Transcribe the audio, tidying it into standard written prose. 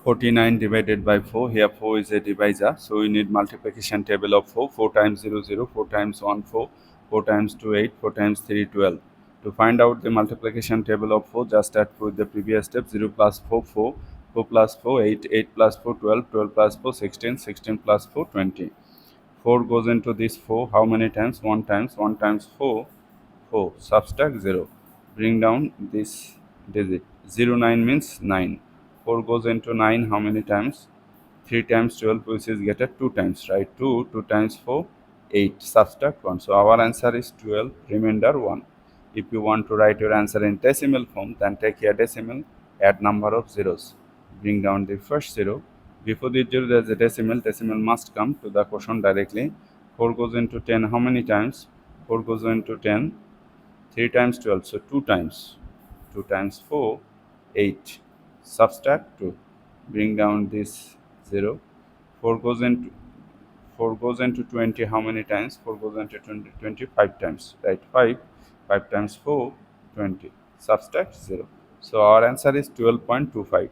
49 divided by 4. Here 4 is a divisor, so we need multiplication table of 4. 4 times 0, 0. 4 times 1, 4. 4 times 2, 8. 4 times 3, 12. To find out the multiplication table of 4, just start with the previous step. 0 plus 4, 4. 4 plus 4, 8. 8 plus 4, 12. 12 plus 4, 16. 16 plus 4, 20. 4 goes into this 4. How many times? 1 times. 1 times 4. 4. Subtract 0. Bring down this digit. 0, 9 means 9. 4 goes into 9. How many times? 3 times 12, which is get at 2 times, right? 2. 2 times 4. 8. Subtract 1. So our answer is 12. Remainder 1. If you want to write your answer in decimal form, then take a decimal, add number of zeros. Bring down the first 0. Before the 0, there is a decimal. Decimal must come to the quotient directly. 4 goes into 10. How many times? 4 goes into 10. 3 times 12, so 2 times. 2 times 4, 8. Subtract 2. Bring down this 0. 4 goes into 4 goes into 20. How many times? 4 goes into 20, 25 times. Right? 5. 5 times 4, 20. Subtract 0. So our answer is 12.25.